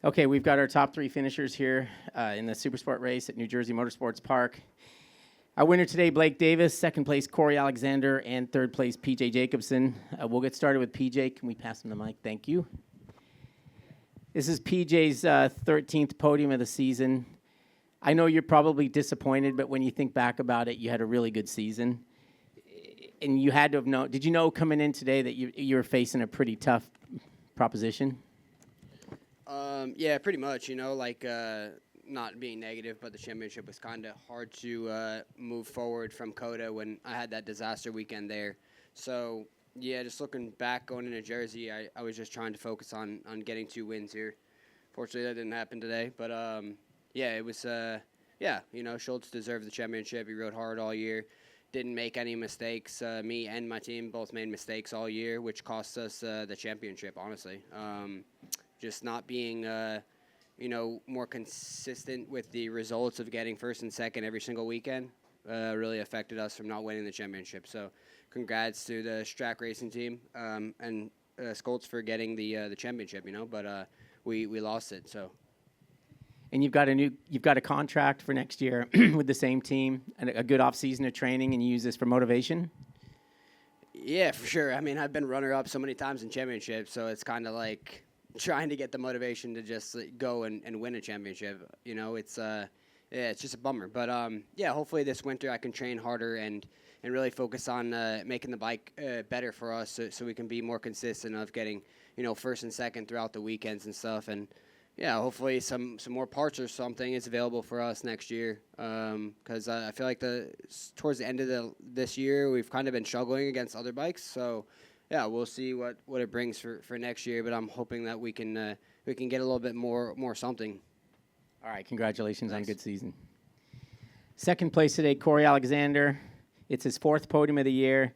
Okay, we've got our top three finishers here in the Supersport race at New Jersey Motorsports Park. Our winner today, Blake Davis. Second place, Corey Alexander. And third place, PJ Jacobson. We'll get started with PJ. Can we pass him the mic? Thank you. This is PJ's 13th podium of the season. I know you're probably disappointed, but when you think back about it, you had a really good season. And you had to have known, did you know coming in today that you were facing a pretty tough proposition? Yeah, pretty much, not being negative, but the championship was kind of hard to move forward from COTA when I had that disaster weekend there. So, yeah, just looking back going into Jersey, I was just trying to focus on getting 2 wins here. Fortunately, that didn't happen today. But, it was, Schultz deserved the championship. He rode hard all year. Didn't make any mistakes. Me and my team both made mistakes all year, which cost us the championship, honestly. Just not being, more consistent with the results of getting first and second every single weekend really affected us from not winning the championship. So congrats to the Strack Racing team and Schultz for getting the championship, but we lost it. So. And you've got a contract for next year with the same team and a good off season of training, and you use this for motivation? Yeah, for sure. I mean, I've been runner-up so many times in championships, so it's kind of like trying to get the motivation to just go and win a championship. It's just a bummer. But hopefully this winter I can train harder and really focus on making the bike better for us, so we can be more consistent of getting first and second throughout the weekends and stuff. And yeah, hopefully some more parts or something is available for us next year. Because I feel like towards the end of this year we've kind of been struggling against other bikes. So. Yeah, we'll see what it brings for next year, but I'm hoping that we can get a little bit more something. All right, congratulations. Thanks. On a good season. Second place today, Corey Alexander. It's his 4th podium of the year.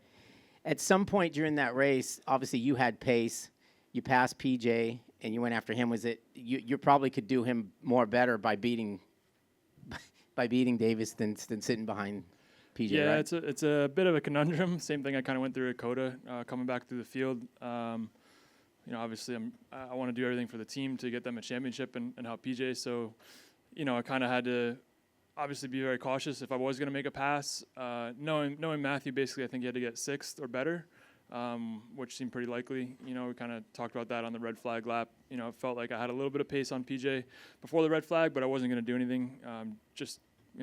At some point during that race, obviously you had pace. You passed PJ, and you went after him. Was it you probably could do him more better by beating Davis than sitting behind PJ, yeah, right? it's a bit of a conundrum. Same thing I kind of went through at COTA, coming back through the field. Obviously I want to do everything for the team to get them a championship and help PJ. So, I kind of had to obviously be very cautious if I was going to make a pass. Knowing Matthew, basically I think he had to get 6th or better, which seemed pretty likely. We kind of talked about that on the red flag lap. It felt like I had a little bit of pace on PJ before the red flag, but I wasn't going to do anything. I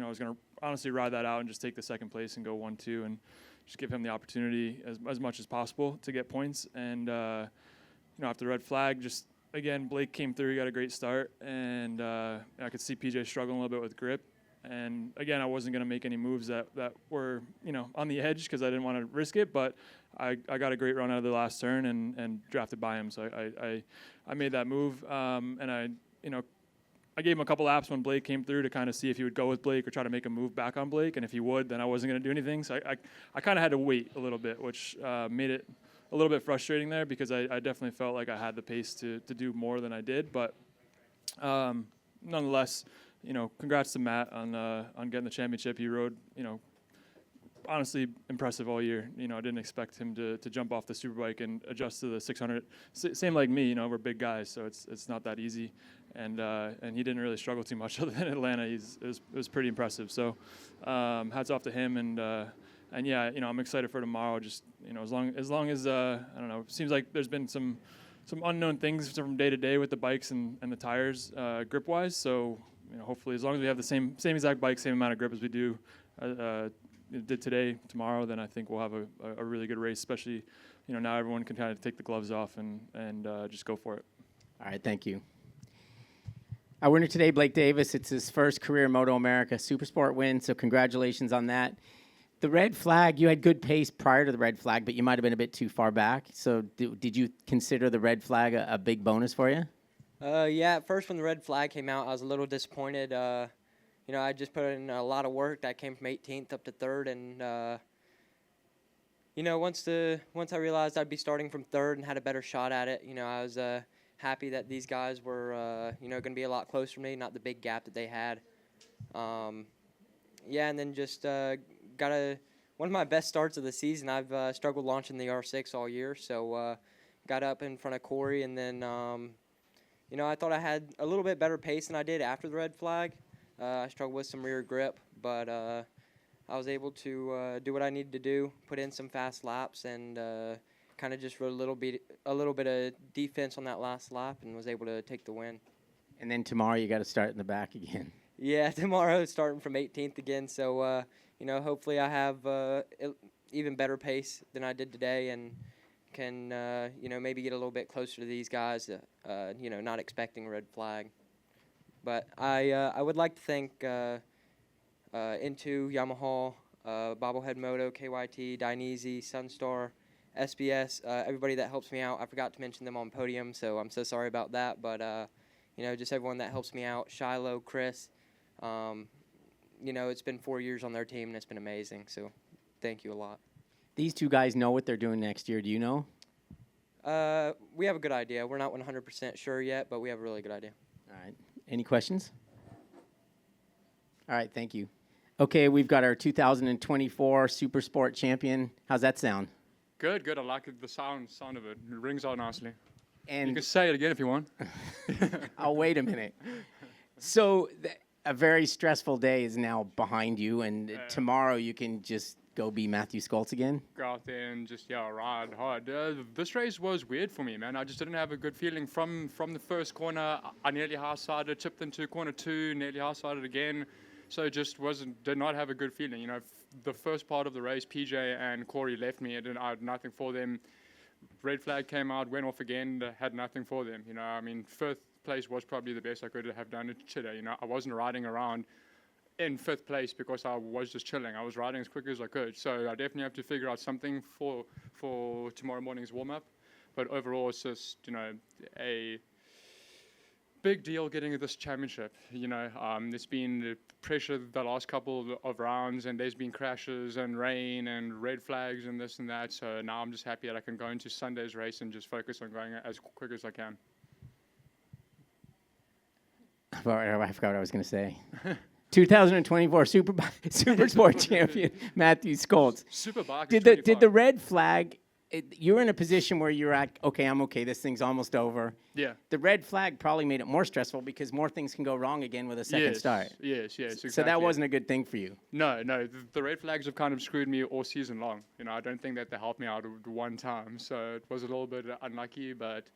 was going to honestly ride that out and just take the 2nd place and go 1-2 and just give him the opportunity as much as possible to get points. And, after the red flag, just, again, Blake came through. He got a great start. And I could see PJ struggling a little bit with grip. And, again, I wasn't going to make any moves that were, on the edge because I didn't want to risk it. But I got a great run out of the last turn and drafted by him. So I made that move. And I gave him a couple laps when Blake came through to kind of see if he would go with Blake or try to make a move back on Blake. And if he would, then I wasn't going to do anything. So I kind of had to wait a little bit, which made it a little bit frustrating there because I definitely felt like I had the pace to do more than I did. But nonetheless, congrats to Matt on getting the championship. He rode, honestly impressive all year. I didn't expect him to jump off the Superbike and adjust to the 600. Same like me, we're big guys, so it's not that easy. And he didn't really struggle too much other than Atlanta. It was pretty impressive. So hats off to him. And yeah, I'm excited for tomorrow. Just as long as I don't know. It seems like there's been some unknown things from day to day with the bikes and the tires grip wise. So hopefully as long as we have the same exact bike, same amount of grip as we did today, tomorrow, then I think we'll have a really good race. Especially now everyone can kind of take the gloves off and just go for it. All right, thank you. Our winner today, Blake Davis. It's his first career MotoAmerica Supersport win, so congratulations on that. The red flag, you had good pace prior to the red flag, but you might have been a bit too far back. So did you consider the red flag a big bonus for you? Yeah, at first when the red flag came out, I was a little disappointed. I just put in a lot of work. That came from 18th up to 3rd, and once I realized I'd be starting from 3rd and had a better shot at it, I was happy that these guys were going to be a lot closer to me, not the big gap that they had. And then just got one of my best starts of the season. I've struggled launching the R6 all year, so got up in front of Corey, and then I thought I had a little bit better pace than I did after the red flag. I struggled with some rear grip, but I was able to do what I needed to do, put in some fast laps, and kind of just rode a little bit of defense on that last lap, and was able to take the win. And then tomorrow you got to start in the back again. Yeah, tomorrow starting from 18th again. So hopefully I have even better pace than I did today, and can maybe get a little bit closer to these guys. Not expecting a red flag. But I would like to thank Into, Yamaha, Bobblehead Moto, KYT, Dainese, Sunstar, SBS, everybody that helps me out. I forgot to mention them on podium, so I'm so sorry about that. But, just everyone that helps me out, Shiloh, Chris. It's been 4 years on their team, and it's been amazing. So thank you a lot. These two guys know what they're doing next year. Do you know? We have a good idea. We're not 100% sure yet, but we have a really good idea. All right. Any questions? All right, thank you. Okay, we've got our 2024 Supersport champion. How's that sound? Good. I like the sound of it. It rings out nicely. And You can say it again if you want. I'll wait a minute. So a very stressful day is now behind you, and tomorrow you can just go be Matthew Skoltz again? Go out there and just, ride hard. This race was weird for me, man. I just didn't have a good feeling from the first corner. I nearly high-sided, chipped into corner 2, nearly high-sided again. So just did not have a good feeling. The first part of the race, PJ and Corey left me, and I had nothing for them. Red flag came out, went off again, had nothing for them. Fifth place was probably the best I could have done today. I wasn't riding around in fifth place because I was just chilling. I was riding as quick as I could. So I definitely have to figure out something for tomorrow morning's warm-up. But overall, it's just, a big deal getting this championship. There's been pressure the last couple of rounds, and there's been crashes and rain and red flags and this and that. So now I'm just happy that I can go into Sunday's race and just focus on going as quick as I can. I forgot what I was going to say. 2024 Supersport champion Matthew Skoltz. Superbike. Did the red flag? You were in a position where you're at, okay, I'm okay. This thing's almost over. Yeah. The red flag probably made it more stressful because more things can go wrong again with a second start. Yes, exactly. So that wasn't a good thing for you. No. The red flags have kind of screwed me all season long. I don't think that they helped me out one time. So it was a little bit unlucky, but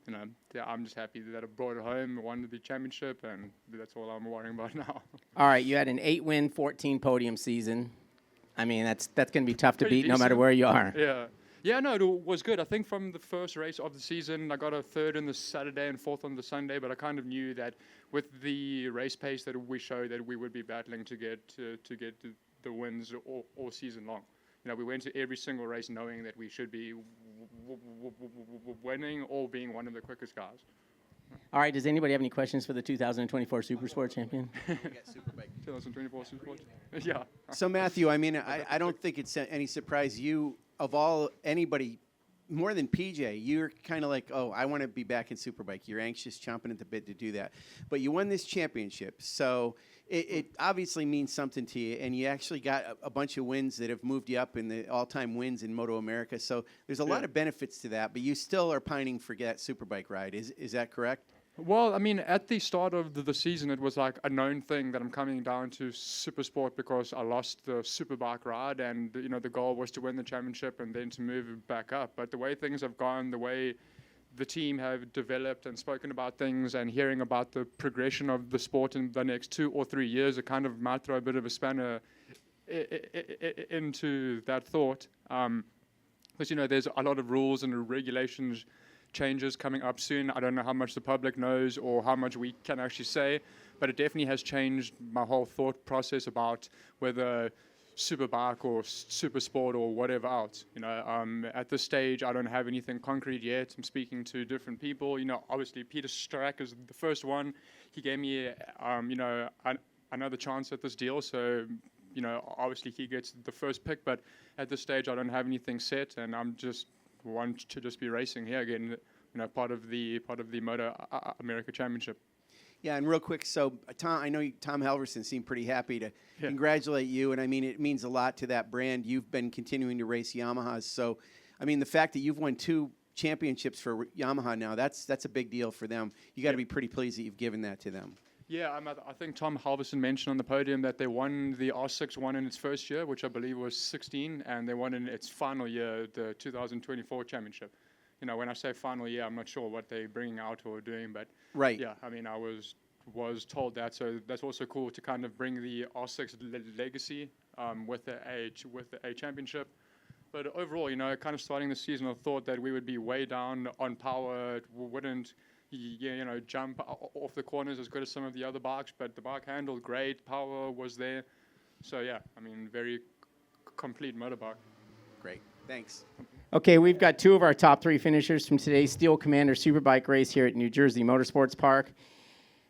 I'm just happy that I brought it home, won the championship, and that's all I'm worrying about now. All right, you had an 8-win, 14 podium season. I mean, that's going to be tough to Pretty beat no matter decent. where you are. Yeah. Yeah, no, it was good. I think from the first race of the season, I got a third on the Saturday and fourth on the Sunday, but I kind of knew that with the race pace that we showed that we would be battling to get the wins all season long. We went to every single race knowing that we should be winning or being one of the quickest guys. All right, does anybody have any questions for the 2024 Supersport champion? 2024 Supersport. Yeah. So Matthew, I don't think it's any surprise anybody more than PJ. You're kind of like, oh, I want to be back in Superbike. You're anxious, chomping at the bit to do that. But you won this championship, so it obviously means something to you. And you actually got a bunch of wins that have moved you up in the all-time wins in MotoAmerica. So there's a lot of benefits to that. But you still are pining for that Superbike ride. Is that correct? Well, at the start of the season, it was like a known thing that I'm coming down to Supersport because I lost the Superbike ride, and the goal was to win the championship and then to move back up. But the way things have gone, the way the team have developed and spoken about things, and hearing about the progression of the sport in the next 2 or 3 years, it kind of might throw a bit of a spanner into that thought. Because there's a lot of rules and regulations changes coming up soon. I don't know how much the public knows or how much we can actually say, but it definitely has changed my whole thought process about whether Superbike or Supersport or whatever else. At this stage, I don't have anything concrete yet. I'm speaking to different people. Obviously Peter Strack is the first one. He gave me, another chance at this deal. So, obviously he gets the first pick, but at this stage, I don't have anything set, and I'm just want to just be racing here again, part of the MotoAmerica Championship. Yeah, and real quick, so Tom, I know Tom Halverson seemed pretty happy to congratulate you, and it means a lot to that brand. You've been continuing to race Yamahas, so the fact that you've won 2 championships for Yamaha now. That's a big deal for them. You got to be pretty pleased that you've given that to them. Yeah, I think Tom Halverson mentioned on the podium that they won the R6 one in its first year, which I believe was 16, and they won in its final year, the 2024 championship. You know, when I say final year, I'm not sure what they're bringing out or doing, but Right. yeah, I mean, I was told that, so that's also cool to kind of bring the R6 legacy with the A championship. But overall, you know, kind of starting the season, I thought that we would be way down on power. It wouldn't, you know, jump off the corners as good as some of the other bikes, but the bike handled great. Power was there. So, yeah, I mean, very complete motorbike. Great. Thanks. Okay, we've got two of our top three finishers from today's Steel Commander Superbike race here at New Jersey Motorsports Park.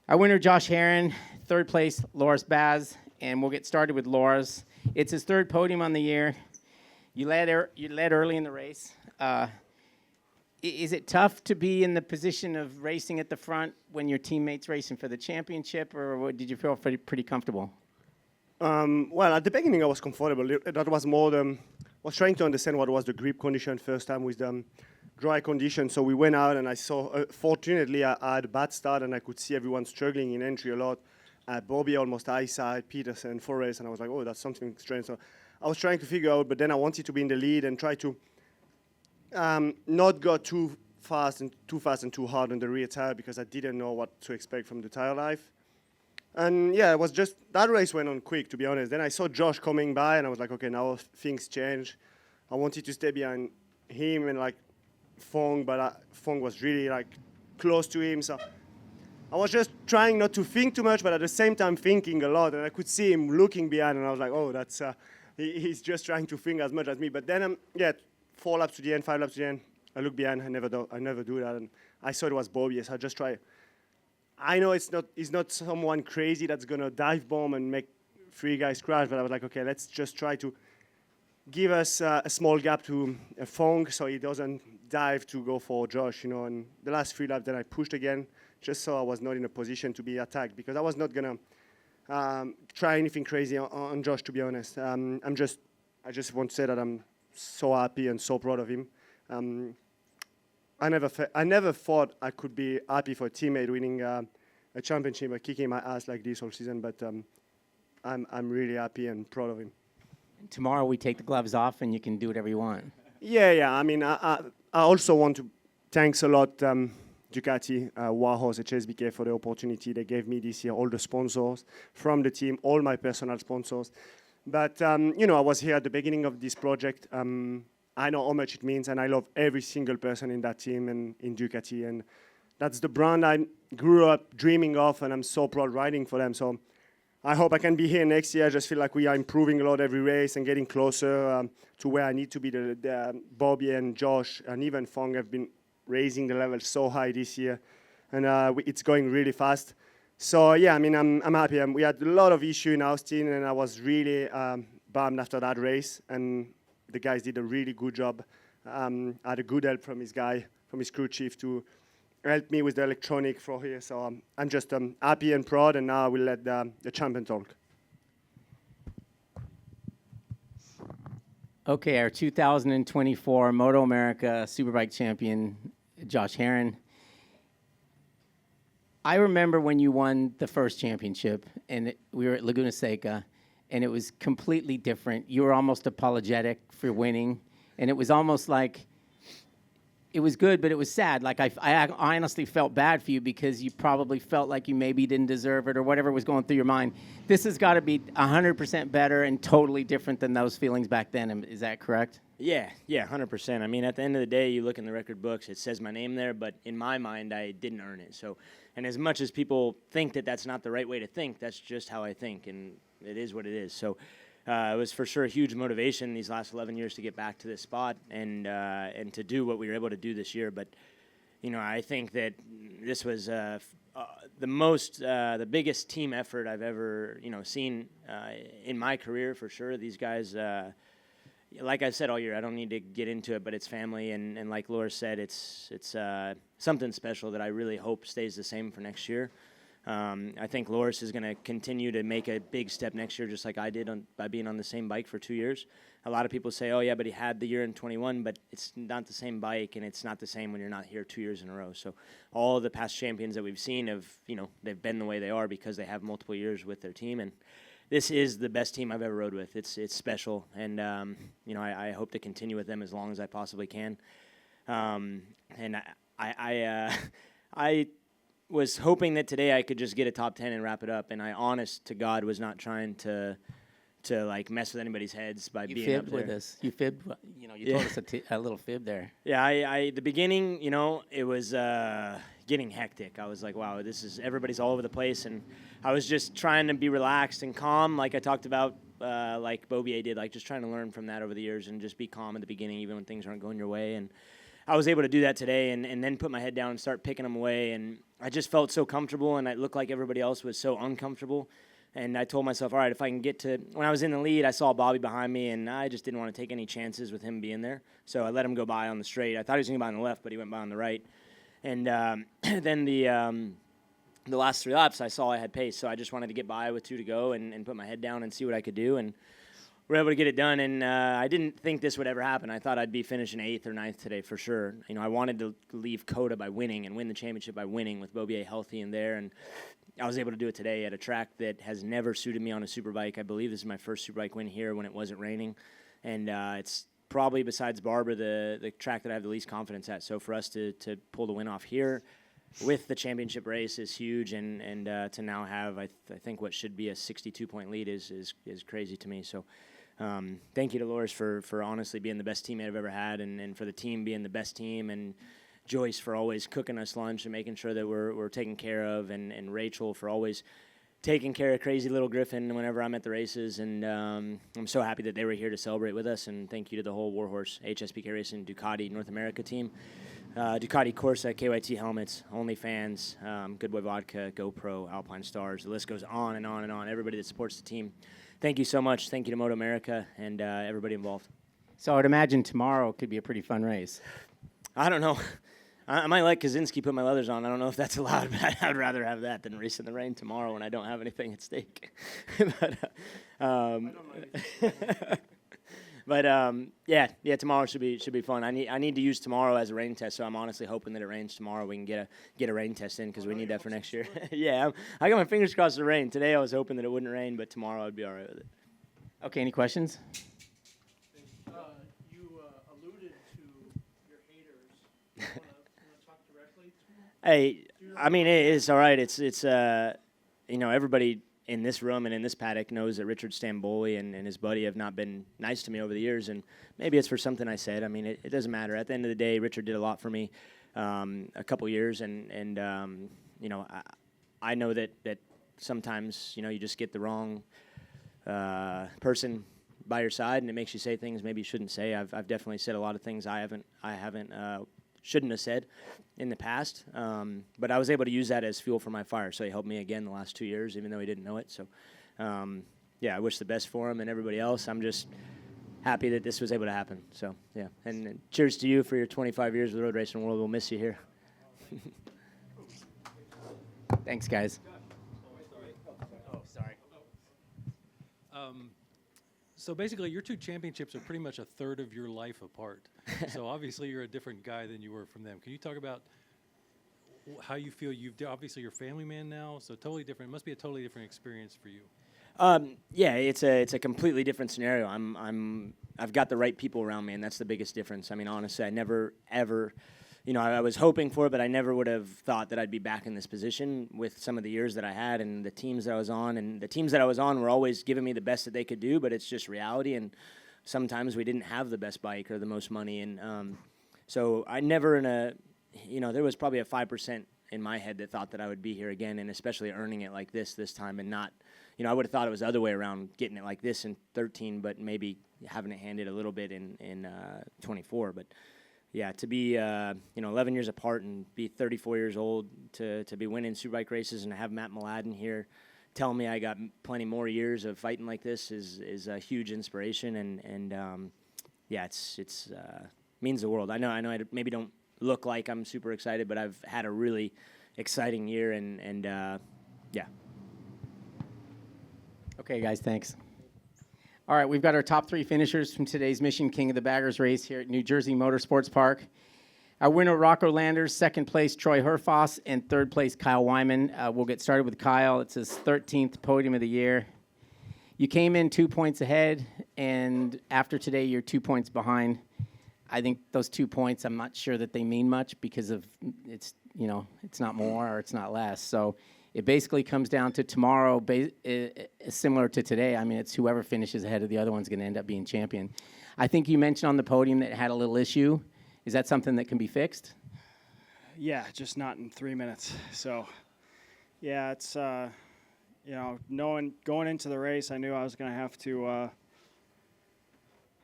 Our winner, Josh Herron, third place, Loris Baz, and we'll get started with Loris. It's his third podium on the year. You led early in the race. Is it tough to be in the position of racing at the front when your teammate's racing for the championship, or did you feel pretty comfortable? Well, at the beginning I was comfortable. That was more was trying to understand what was the grip condition first time with the dry condition. So we went out and I saw, fortunately I had a bad start and I could see everyone struggling in entry a lot. Bobby almost high side, Peterson, Forrest, and I was like, oh, that's something strange. So I was trying to figure out, but then I wanted to be in the lead and try to not go too fast and too hard on the rear tire because I didn't know what to expect from the tire life. And yeah, it was just, that race went on quick, to be honest. Then I saw Josh coming by and I was like, okay, now things change. I wanted to stay behind him and like Fong, but Fong was really like close to him. So I was just trying not to think too much, but at the same time thinking a lot. And I could see him looking behind and I was like, oh, that's, he's just trying to think as much as me. But then, yeah, 4 laps to the end, 5 laps to the end, I look behind, I never do that. And I saw it was Bobby, so I just try. I know he's not someone crazy that's going to dive bomb and make 3 guys crash, but I was like, okay, let's just try to give us a small gap to Fong so he doesn't dive to go for Josh, you know. And the last 3 laps, then I pushed again, just so I was not in a position to be attacked, because I was not going to try anything crazy on Josh, to be honest. I just want to say that I'm so happy and so proud of him. I never thought I could be happy for a teammate winning a championship or kicking my ass like this all season, but I'm really happy and proud of him. Tomorrow we take the gloves off and you can do whatever you want. Yeah. I mean, I also want to thanks a lot Ducati, Warhorse, HSBK for the opportunity they gave me this year, all the sponsors from the team, all my personal sponsors. But, you know, I was here at the beginning of this project. I know how much it means, and I love every single person in that team and in Ducati. And that's the brand I grew up dreaming of, and I'm so proud riding for them. So I hope I can be here next year. I just feel like we are improving a lot every race and getting closer to where I need to be. Bobby and Josh and even Fong have been raising the level so high this year, and it's going really fast. So yeah, I mean, I'm happy. We had a lot of issue in Austin, and I was really bummed after that race. And the guys did a really good job. I had a good help from his crew chief to help me with the electronic for here. So I'm just happy and proud, and now I will let the champion talk. Okay, our 2024 MotoAmerica Superbike champion, Josh Herron. I remember when you won the first championship, and we were at Laguna Seca, and it was completely different. You were almost apologetic for winning, and it was almost like it was good, but it was sad. Like I honestly felt bad for you because you probably felt like you maybe didn't deserve it or whatever was going through your mind. This has got to be 100% better and totally different than those feelings back then. Is that correct? Yeah, 100%. I mean, at the end of the day, you look in the record books, it says my name there, but in my mind, I didn't earn it. So, and as much as people think that that's not the right way to think, that's just how I think, and it is what it is. So it was for sure a huge motivation these last 11 years to get back to this spot and to do what we were able to do this year. But, you know, I think that this was the biggest team effort I've ever, seen in my career for sure. These guys, like I've said all year, I don't need to get into it, but it's family, and like Laura said, it's something special that I really hope stays the same for next year. I think Loris is going to continue to make a big step next year, just like I did by being on the same bike for 2 years. A lot of people say, oh, yeah, but he had the year in 21, but it's not the same bike, and it's not the same when you're not here 2 years in a row. So all of the past champions that we've seen have, they've been the way they are because they have multiple years with their team, and this is the best team I've ever rode with. It's special, and, I hope to continue with them as long as I possibly can. And I was hoping that today I could just get a top 10 and wrap it up, and I, honest to God, was not trying to like mess with anybody's heads by You being up fibbed there. with us. You fibbed. You Yeah. told us a little fib there. Yeah, the beginning, it was getting hectic. I was like, wow, everybody's all over the place, and I was just trying to be relaxed and calm, like I talked about, like Bobier did, like just trying to learn from that over the years and just be calm at the beginning, even when things aren't going your way. And I was able to do that today, and then put my head down and start picking them away, and I just felt so comfortable, and it looked like everybody else was so uncomfortable. And I told myself, all right, if I can get to – when I was in the lead, I saw Bobby behind me, and I just didn't want to take any chances with him being there. So I let him go by on the straight. I thought he was going to go by on the left, but he went by on the right. And then the last 3 laps, I saw I had pace, so I just wanted to get by with 2 to go and put my head down and see what I could do. And we were able to get it done, and I didn't think this would ever happen. I thought I'd be finishing 8th or 9th today for sure. I wanted to leave COTA by winning and win the championship by winning with Bobier healthy and there, and I was able to do it today at a track that has never suited me on a Superbike. I believe this is my first Superbike win here when it wasn't raining, and it's probably, besides Barber, the track that I have the least confidence at. So for us to pull the win off here with the championship race is huge, and to now have, I think, what should be a 62-point lead is crazy to me. So thank you to Loris for honestly being the best teammate I've ever had, and for the team being the best team, and Joyce for always cooking us lunch and making sure that we're taken care of, and Rachel for always taking care of crazy little Griffin whenever I'm at the races. And I'm so happy that they were here to celebrate with us, and thank you to the whole Warhorse, HSBK Racing, Ducati North America team, Ducati Corsa, KYT helmets, OnlyFans, Good Boy Vodka, GoPro, Alpine Stars. The list goes on and on and on. Everybody that supports the team, thank you so much. Thank you to MotoAmerica and everybody involved. So I would imagine tomorrow could be a pretty fun race. I don't know. I might let Kaczynski put my leathers on. I don't know if that's allowed, but I'd rather have that than race in the rain tomorrow when I don't have anything at stake. Yeah, tomorrow should be fun. I need to use tomorrow as a rain test, so I'm honestly hoping that it rains tomorrow. We can get a rain test in because we need that for next year. Yeah, I got my fingers crossed for rain. Today I was hoping that it wouldn't rain, but tomorrow I'd be all right with it. Okay, any questions? You alluded to your haters. You want to talk directly to them? Hey, I mean, it's all right. It's everybody in this room and in this paddock knows that Richard Stamboli and his buddy have not been nice to me over the years, and maybe it's for something I said. I mean, it doesn't matter. At the end of the day, Richard did a lot for me a couple years, and I know that sometimes, you just get the wrong person by your side, and it makes you say things maybe you shouldn't say. I've definitely said a lot of things I shouldn't have said in the past, but I was able to use that as fuel for my fire. So he helped me again the last 2 years, even though he didn't know it. So, I wish the best for him and everybody else. I'm just happy that this was able to happen. So, yeah, and cheers to you for your 25 years with the road racing world. We'll miss you here. Thanks, guys. So basically, your 2 championships are pretty much a third of your life apart. So obviously, you're a different guy than you were from them. Can you talk about how you feel? Obviously, you're a family man now, so totally different. It must be a totally different experience for you. Yeah, it's a completely different scenario. I've got the right people around me, and that's the biggest difference. I mean, honestly, I never ever. I was hoping for it, but I never would have thought that I'd be back in this position with some of the years that I had and the teams that I was on. And the teams that I was on were always giving me the best that they could do, but it's just reality. And sometimes we didn't have the best bike or the most money. And so I never there was probably a 5% in my head that thought that I would be here again, and especially earning it like this time and not, I would have thought it was the other way around, getting it like this in 13, but maybe having it handed a little bit in 24. But yeah, to be 11 years apart and be 34 years old, to be winning Superbike races and have Matt Mladen here tell me I got plenty more years of fighting like this is a huge inspiration, and it's means the world. I know I maybe don't look like I'm super excited, but I've had a really exciting year, and Yeah. Okay, guys, thanks. All right, we've got our top 3 finishers from today's Mission King of the Baggers race here at New Jersey Motorsports Park. Our winner, Rocco Landers, second place, Troy Herfoss, and third place, Kyle Wyman. We'll get started with Kyle. It's his 13th podium of the year. You came in 2 points ahead, and after today, you're 2 points behind. I think those 2 points, I'm not sure that they mean much because of it's not more or it's not less. So it basically comes down to tomorrow, similar to today. I mean, it's whoever finishes ahead of the other one's going to end up being champion. I think you mentioned on the podium that it had a little issue. Is that something that can be fixed? Yeah, just not in 3 minutes. So, yeah, it's going into the race, I knew I was going to have to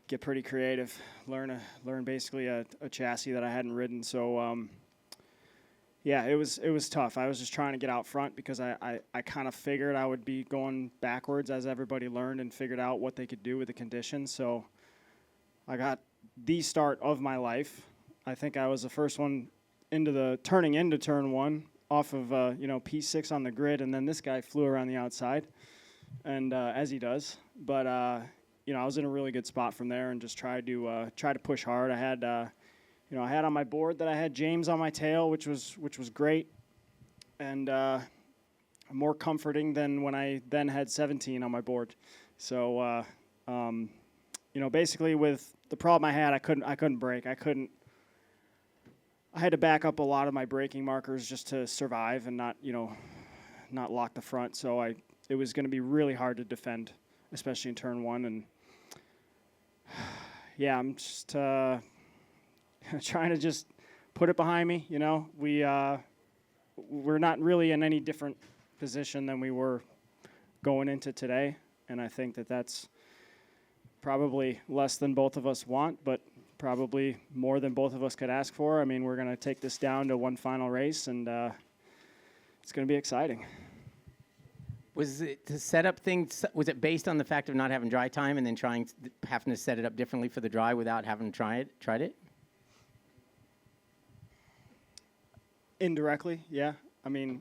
get pretty creative, learn basically a chassis that I hadn't ridden. So, yeah, it was tough. I was just trying to get out front because I kind of figured I would be going backwards as everybody learned and figured out what they could do with the conditions. So I got the start of my life. I think I was the first one turning into turn 1 off of P6 on the grid, and then this guy flew around the outside, and as he does. But I was in a really good spot from there and just tried to push hard. I had I had on my board that I had James on my tail, which was great, and more comforting than when I then had 17 on my board. So basically with the problem I had, I couldn't brake. I had to back up a lot of my braking markers just to survive and not lock the front. So it was going to be really hard to defend, especially in turn 1. And yeah, I'm just trying to just put it behind me. We're not really in any different position than we were going into today, and I think that's probably less than both of us want, but probably more than both of us could ask for. I mean, we're going to take this down to one final race, and it's going to be exciting. Was it the setup thing? Was it based on the fact of not having dry time and then having to set it up differently for the dry without having tried it? Indirectly, yeah. I mean,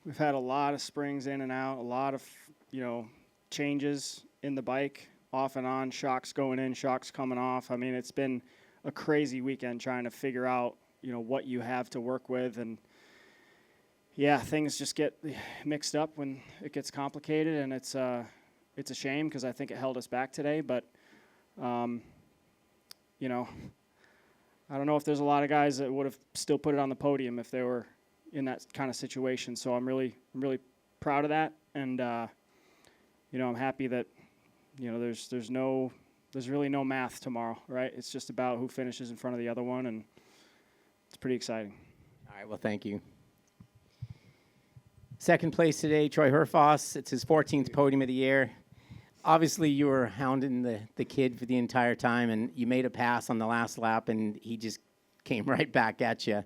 we've had a lot of springs in and out, a lot of changes in the bike. Off and on, shocks going in, shocks coming off. I mean, it's been a crazy weekend trying to figure out, what you have to work with. And, yeah, things just get mixed up when it gets complicated, and it's a shame because I think it held us back today. But, I don't know if there's a lot of guys that would have still put it on the podium if they were in that kind of situation. So I'm really proud of that. And, I'm happy that there's really no math tomorrow, right? It's just about who finishes in front of the other one, and it's pretty exciting. All right, well, thank you. Second place today, Troy Herfoss. It's his 14th podium of the year. Obviously, you were hounding the kid for the entire time, and you made a pass on the last lap, and he just came right back at you.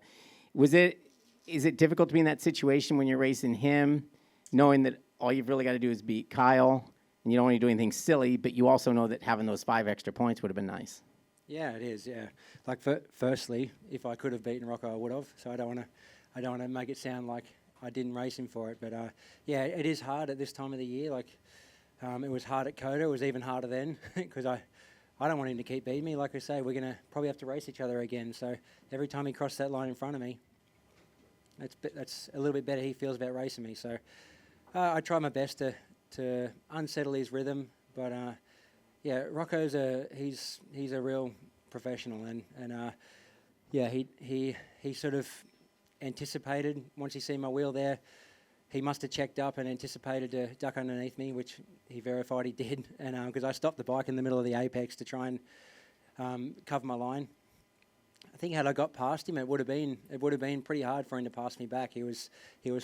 Is it difficult to be in that situation when you're racing him, knowing that all you've really got to do is beat Kyle, and you don't want to do anything silly, but you also know that having those 5 extra points would have been nice? Yeah, it is. Yeah, like firstly, if I could have beaten Rocco, I would have. So I don't want to make it sound like I didn't race him for it. But yeah, it is hard at this time of the year. Like it was hard at Coda. It was even harder then because I don't want him to keep beating me. Like I say, we're gonna probably have to race each other again. So every time he crosses that line in front of me, that's a little bit better he feels about racing me. So I try my best to unsettle his rhythm, but yeah, Rocco's he's a real professional, and yeah, he sort of anticipated once he seen my wheel there, he must have checked up and anticipated to duck underneath me, which he verified he did, and because I stopped the bike in the middle of the apex to try and cover my line. I think had I got past him, it would have been pretty hard for him to pass me back. He was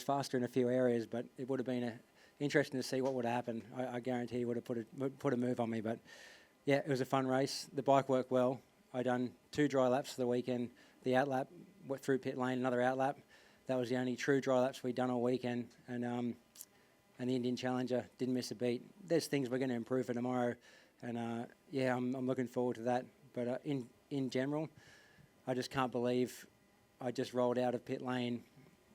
faster in a few areas, but it would have been interesting to see what would have happened. I guarantee he would have put a move on me. But yeah, it was a fun race. The bike worked well. I done 2 dry laps for the weekend. The outlap went through pit lane, another outlap. That was the only true dry laps we'd done all weekend. And the Indian Challenger didn't miss a beat. There's things we're going to improve for tomorrow, and yeah, I'm looking forward to that. But in general, I just can't believe I just rolled out of pit lane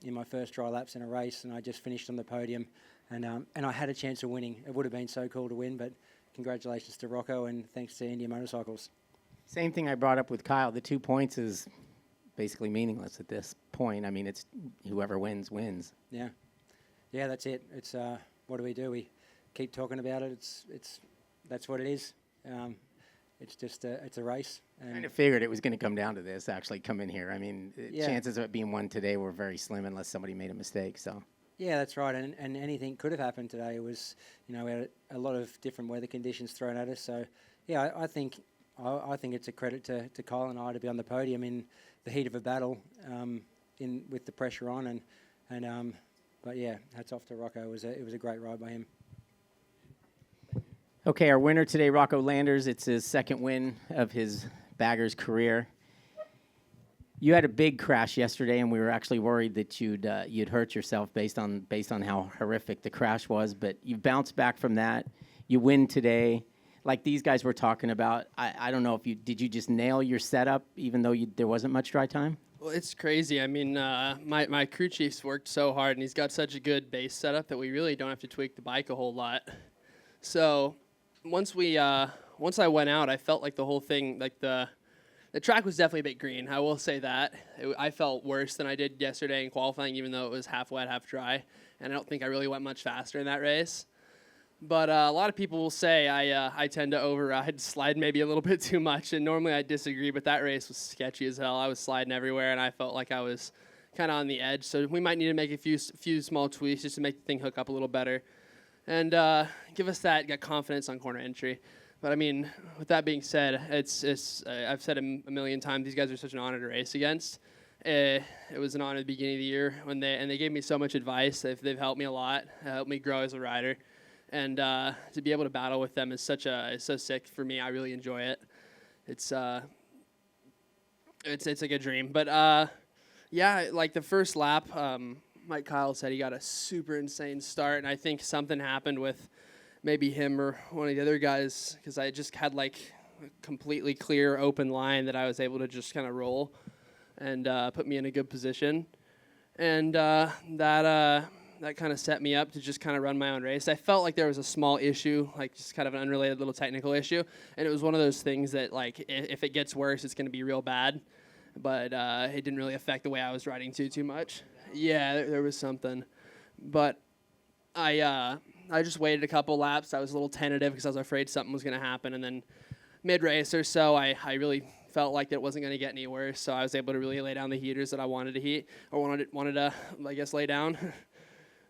in my first dry laps in a race, and I just finished on the podium, and I had a chance of winning. It would have been so cool to win, but congratulations to Rocco, and thanks to India Motorcycles. Same thing I brought up with Kyle. The 2 points is basically meaningless at this point. I mean, it's whoever wins, wins. Yeah, that's it. It's what do? We keep talking about it. That's what it is. It's just it's a race. I kind of figured it was going to come down to this, actually, come in here. I mean, chances of it being won today were very slim unless somebody made a mistake, so. Yeah, that's right, and anything could have happened today. It was, we had a lot of different weather conditions thrown at us. So, yeah, I think it's a credit to Kyle and I to be on the podium in the heat of a battle, with the pressure on, but yeah, hats off to Rocco. It was a great ride by him. Okay, our winner today, Rocco Landers. It's his second win of his bagger's career. You had a big crash yesterday, and we were actually worried that you'd hurt yourself based on how horrific the crash was. But you bounced back from that. You win today, like these guys were talking about. I don't know if did you just nail your setup even though there wasn't much dry time? Well, it's crazy. I mean, my crew chief's worked so hard, and he's got such a good base setup that we really don't have to tweak the bike a whole lot. So once I went out, I felt like the whole thing, like the track was definitely a bit green. I will say that. I felt worse than I did yesterday in qualifying, even though it was half wet, half dry. And I don't think I really went much faster in that race. But a lot of people will say I tend to override, slide maybe a little bit too much. And normally I disagree, but that race was sketchy as hell. I was sliding everywhere, and I felt like I was kind of on the edge. So we might need to make a few small tweaks just to make the thing hook up a little better. And give us that confidence on corner entry. But I mean, with that being said, it's I've said it a million times. These guys are such an honor to race against. It was an honor at the beginning of the year when they gave me so much advice. They've helped me a lot, helped me grow as a rider, and to be able to battle with them is so sick for me. I really enjoy it. It's like a dream. But yeah, like the first lap. Mike Kyle said he got a super insane start, and I think something happened with maybe him or one of the other guys, because I just had like a completely clear open line that I was able to just kind of roll and put me in a good position. And that kind of set me up to just kind of run my own race. I felt like there was a small issue, like just kind of an unrelated little technical issue, and it was one of those things that like if it gets worse, it's going to be real bad. But it didn't really affect the way I was riding too much. Yeah, there was something. But I just waited a couple laps. I was a little tentative because I was afraid something was going to happen. And then mid-race or so, I really felt like it wasn't going to get any worse. So I was able to really lay down the heaters that I wanted to heat, or wanted to, I guess, lay down.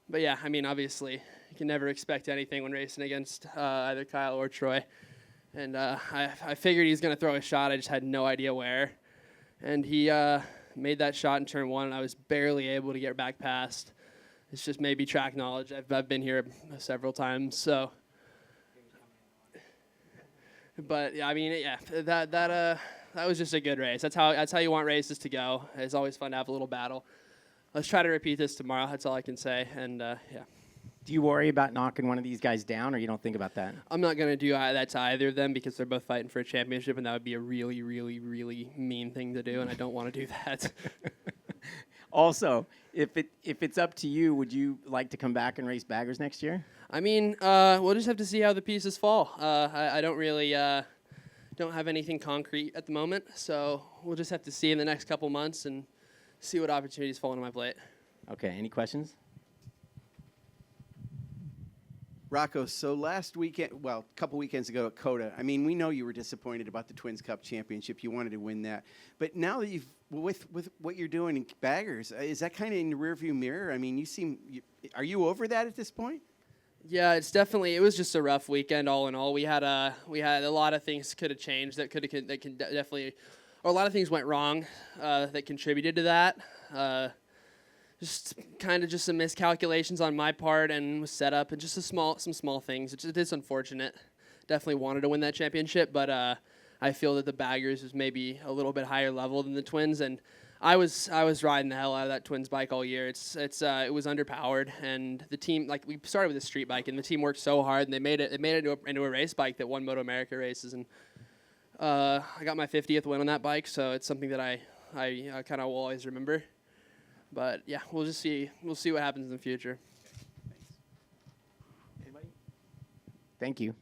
But yeah, I mean, obviously, you can never expect anything when racing against either Kyle or Troy. And I figured he was going to throw a shot. I just had no idea where. And he made that shot in turn one, and I was barely able to get back past. It's just maybe track knowledge. I've been here several times, so. But yeah, I mean, yeah, that was just a good race. That's how you want races to go. It's always fun to have a little battle. Let's try to repeat this tomorrow. That's all I can say. And yeah. Do you worry about knocking one of these guys down, or you don't think about that? I'm not going to do that to either of them because they're both fighting for a championship, and that would be a really, really, really mean thing to do, and I don't want to do that. Also, if it's up to you, would you like to come back and race baggers next year? I mean, we'll just have to see how the pieces fall. I don't really don't have anything concrete at the moment, so we'll just have to see in the next couple months and see what opportunities fall into my plate. Okay, any questions? Rocco, so last weekend, well, a couple weekends ago at COTA, I mean, we know you were disappointed about the Twins Cup Championship. You wanted to win that. But now that with what you're doing in baggers, is that kind of in the rearview mirror? I mean, are you over that at this point? Yeah, it was just a rough weekend all in all. We had a lot of things could have changed that can definitely, or a lot of things went wrong that contributed to that. Just some miscalculations on my part and set up and just some small things. It's unfortunate. Definitely wanted to win that championship, but I feel that the baggers was maybe a little bit higher level than the Twins, and I was riding the hell out of that Twins bike all year. It was underpowered, and the team, like, we started with a street bike, and the team worked so hard, and they made it into a race bike that won MotoAmerica races, and I got my 50th win on that bike, so it's something that I kind of will always remember. But yeah, we'll just see. We'll see what happens in the future. Thank you.